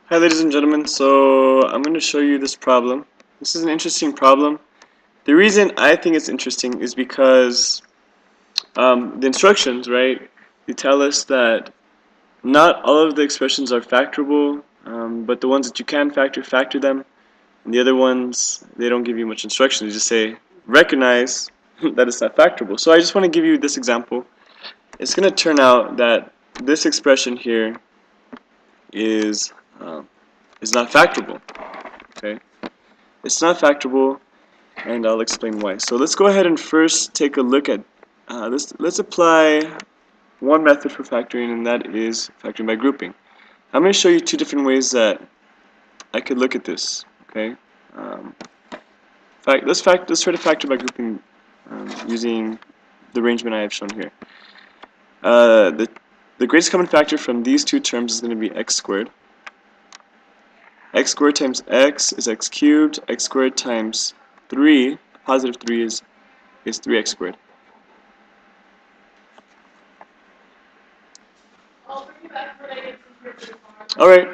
Hi ladies and gentlemen, so I'm going to show you this problem. This is an interesting problem. The reason I think it's interesting is because the instructions, right, they tell us that not all of the expressions are factorable, but the ones that you can factor them, and the other ones, they don't give you much instruction. They just say, recognize that it's not factorable. So I just want to give you this example. It's going to turn out that this expression here is um, not factorable. Okay, it's not factorable, and I'll explain why. So let's go ahead and first take a look at let's apply one method for factoring, and that is factoring by grouping. I'm going to show you two different ways that I could look at this. Okay, let's try to factor by grouping using the arrangement I have shown here. The greatest common factor from these two terms is going to be x squared. X squared times x is x cubed. X squared times 3, positive 3 is 3x squared. Alright.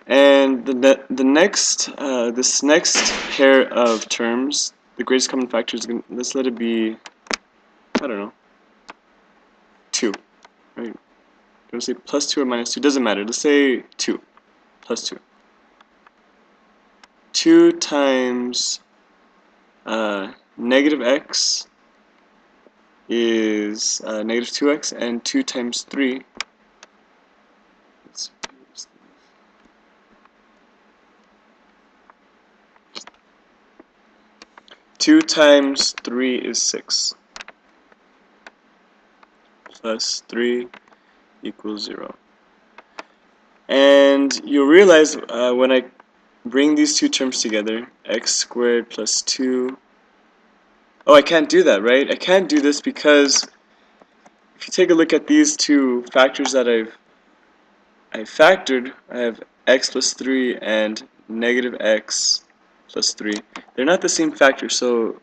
And this next pair of terms, the greatest common factor is going to, let's let it be, I don't know, 2. Right? I'm going to say plus 2 or minus 2, doesn't matter. Let's say 2, plus 2. 2 times negative x is negative 2x, and 2 times 3 2 times 3 is 6, plus 3 equals 0. And you'll realize when I bring these two terms together, x squared plus 2, oh, I can't do that, right? I can't do this because if you take a look at these two factors that I've factored, I have x plus 3 and negative x plus 3. They're not the same factor, so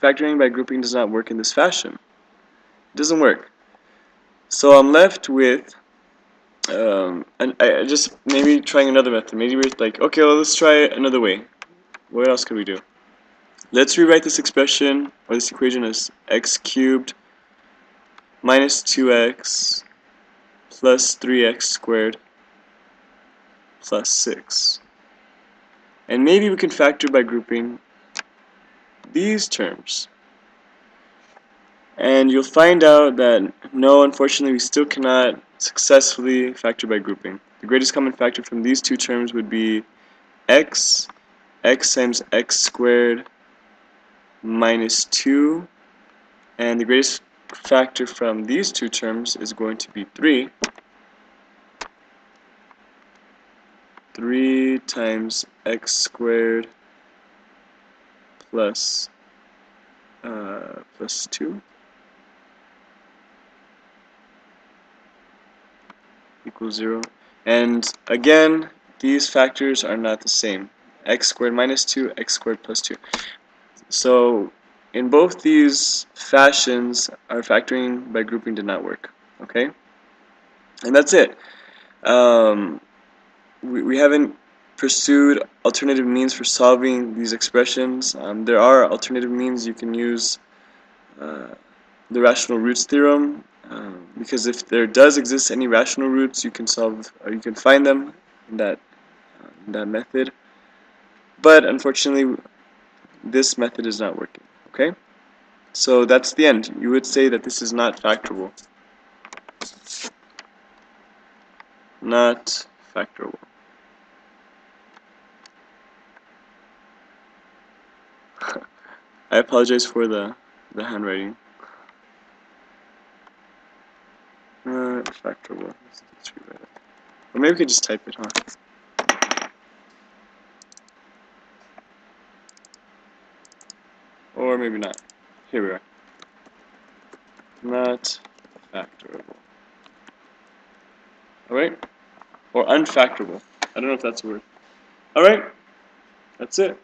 factoring by grouping does not work in this fashion. It doesn't work. So I'm left with, and I just maybe trying another method. Maybe we're like, okay, well, let's try another way. What else could we do? Let's rewrite this expression, or this equation, as x cubed minus 2x plus 3x squared plus 6. And maybe we can factor by grouping these terms. And you'll find out that no, unfortunately, we still cannot successfully factor by grouping. The greatest common factor from these two terms would be x times x squared minus 2, and the greatest factor from these two terms is going to be 3. 3 times x squared plus 2 equals 0. And again, these factors are not the same. X squared minus 2, x squared plus 2. So in both these fashions, our factoring by grouping did not work. Okay? And that's it. We haven't pursued alternative means for solving these expressions. There are alternative means. You can use the rational roots theorem, because if there does exist any rational roots, you can solve, or you can find them in that method. But unfortunately, this method is not working. Okay, so that's the end. You would say that this is not factorable. Not factorable. I apologize for the handwriting. Factorable. Let's rewrite it. Or maybe we could just type it, huh? Or maybe not. Here we are. Not factorable. Alright? Or unfactorable. I don't know if that's a word. Alright? That's it.